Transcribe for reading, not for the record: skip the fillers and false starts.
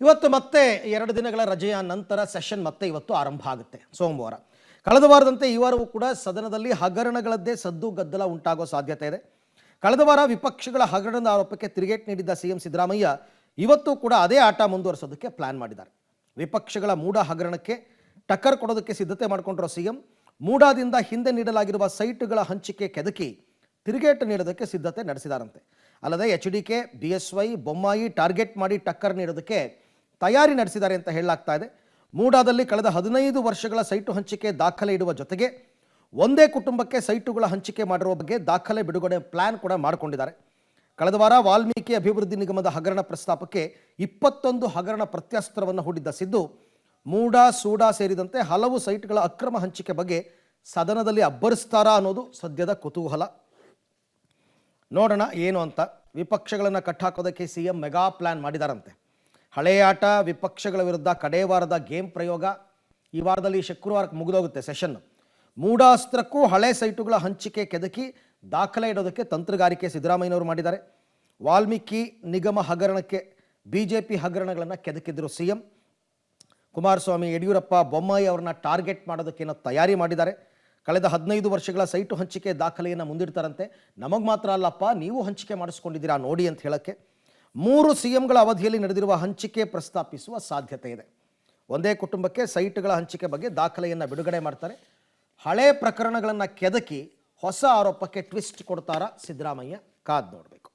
ಇವತ್ತು ಮತ್ತೆ 2 ದಿನಗಳ ರಜೆಯ ನಂತರ ಸೆಷನ್ ಮತ್ತೆ ಇವತ್ತು ಆರಂಭ ಆಗುತ್ತೆ ಸೋಮವಾರ. ಕಳೆದ ವಾರದಂತೆ ಈ ವಾರವೂ ಕೂಡ ಸದನದಲ್ಲಿ ಹಗರಣಗಳದ್ದೇ ಸದ್ದು ಗದ್ದಲ ಉಂಟಾಗೋ ಸಾಧ್ಯತೆ ಇದೆ. ಕಳೆದ ವಾರ ವಿಪಕ್ಷಗಳ ಹಗರಣದ ಆರೋಪಕ್ಕೆ ತಿರುಗೇಟು ನೀಡಿದ್ದ ಸಿಎಂ ಸಿದ್ದರಾಮಯ್ಯ ಇವತ್ತು ಕೂಡ ಅದೇ ಆಟ ಮುಂದುವರಿಸೋದಕ್ಕೆ ಪ್ಲಾನ್ ಮಾಡಿದ್ದಾರೆ. ವಿಪಕ್ಷಗಳ ಮೂಡ ಹಗರಣಕ್ಕೆ ಟಕ್ಕರ್ ಕೊಡೋದಕ್ಕೆ ಸಿದ್ಧತೆ ಮಾಡಿಕೊಂಡಿರೋ ಸಿಎಂ ಮೂಡಾದಿಂದ ಹಿಂದೆ ನೀಡಲಾಗಿರುವ ಸೈಟ್ಗಳ ಹಂಚಿಕೆ ಕೆದಕಿ ತಿರುಗೇಟು ನೀಡೋದಕ್ಕೆ ಸಿದ್ಧತೆ ನಡೆಸಿದಾರಂತೆ. ಅಲ್ಲದೆ HDK, BSY, ಬೊಮ್ಮಾಯಿ ಟಾರ್ಗೆಟ್ ಮಾಡಿ ಟಕ್ಕರ್ ನೀಡೋದಕ್ಕೆ ತಯಾರಿ ನಡೆಸಿದ್ದಾರೆ ಅಂತ ಹೇಳಲಾಗ್ತಾ ಇದೆ. ಮೂಡಾದಲ್ಲಿ ಕಳೆದ 15 ವರ್ಷಗಳ ಸೈಟು ಹಂಚಿಕೆ ದಾಖಲೆ ಇಡುವ ಜೊತೆಗೆ ಒಂದೇ ಕುಟುಂಬಕ್ಕೆ ಸೈಟುಗಳ ಹಂಚಿಕೆ ಮಾಡಿರುವ ಬಗ್ಗೆ ದಾಖಲೆ ಬಿಡುಗಡೆ ಪ್ಲಾನ್ ಕೂಡ ಮಾಡಿಕೊಂಡಿದ್ದಾರೆ. ಕಳೆದ ವಾರ ವಾಲ್ಮೀಕಿ ಅಭಿವೃದ್ಧಿ ನಿಗಮದ ಹಗರಣ ಪ್ರಸ್ತಾಪಕ್ಕೆ 21 ಹಗರಣ ಪ್ರತ್ಯಸ್ತ್ರವನ್ನು ಹೂಡಿದ್ದ ಸಿದ್ದು ಮೂಡಾ ಸೂಡಾ ಸೇರಿದಂತೆ ಹಲವು ಸೈಟ್ಗಳ ಅಕ್ರಮ ಹಂಚಿಕೆ ಬಗ್ಗೆ ಸದನದಲ್ಲಿ ಅಬ್ಬರಿಸ್ತಾರಾ ಅನ್ನೋದು ಸದ್ಯದ ಕುತೂಹಲ. ನೋಡೋಣ ಏನು ಅಂತ. ವಿಪಕ್ಷಗಳನ್ನು ಕಟ್ಟಾಕೋದಕ್ಕೆ ಸಿಎಂ ಮೆಗಾ ಪ್ಲಾನ್ ಮಾಡಿದಾರಂತೆ. ಹಳೆಯ ಆಟ ವಿಪಕ್ಷಗಳ ವಿರುದ್ಧ ಕಡೇ ವಾರದ ಗೇಮ್ ಪ್ರಯೋಗ. ಈ ವಾರದಲ್ಲಿ ಶುಕ್ರವಾರಕ್ಕೆ ಮುಗಿದೋಗುತ್ತೆ ಸೆಷನ್. ಮೂಢಾಸ್ತ್ರಕ್ಕೂ ಹಳೆ ಸೈಟುಗಳ ಹಂಚಿಕೆ ಕೆದಕಿ ದಾಖಲೆ ಇಡೋದಕ್ಕೆ ತಂತ್ರಗಾರಿಕೆ ಸಿದ್ದರಾಮಯ್ಯನವರು ಮಾಡಿದ್ದಾರೆ. ವಾಲ್ಮೀಕಿ ನಿಗಮ ಹಗರಣಕ್ಕೆ BJP ಹಗರಣಗಳನ್ನು ಕೆದಕಿದ್ರು ಸಿಎಂ. ಕುಮಾರಸ್ವಾಮಿ, ಯಡಿಯೂರಪ್ಪ, ಬೊಮ್ಮಾಯಿ ಅವರನ್ನ ಟಾರ್ಗೆಟ್ ಮಾಡೋದಕ್ಕೇನೋ ತಯಾರಿ ಮಾಡಿದ್ದಾರೆ. ಕಳೆದ 15 ವರ್ಷಗಳ ಸೈಟು ಹಂಚಿಕೆ ದಾಖಲೆಯನ್ನು ಮುಂದಿಡ್ತಾರಂತೆ. ನಮಗೆ ಮಾತ್ರ ಅಲ್ಲಪ್ಪ, ನೀವು ಹಂಚಿಕೆ ಮಾಡಿಸ್ಕೊಂಡಿದ್ದೀರಾ ನೋಡಿ ಅಂತ ಹೇಳೋಕ್ಕೆ 3 CMಗಳ ಅವಧಿಯಲ್ಲಿ ನಡೆದಿರುವ ಹಂಚಿಕೆ ಪ್ರಸ್ತಾಪಿಸುವ ಸಾಧ್ಯತೆ ಇದೆ. ಒಂದೇ ಕುಟುಂಬಕ್ಕೆ ಸೈಟ್ಗಳ ಹಂಚಿಕೆ ಬಗ್ಗೆ ದಾಖಲೆಯನ್ನು ಬಿಡುಗಡೆ ಮಾಡ್ತಾರೆ. ಹಳೆ ಪ್ರಕರಣಗಳನ್ನು ಕೆದಕಿ ಹೊಸ ಆರೋಪಕ್ಕೆ ಟ್ವಿಸ್ಟ್ ಕೊಡ್ತಾರಾ ಸಿದ್ದರಾಮಯ್ಯ? ಕಾದ್ ನೋಡಬೇಕು.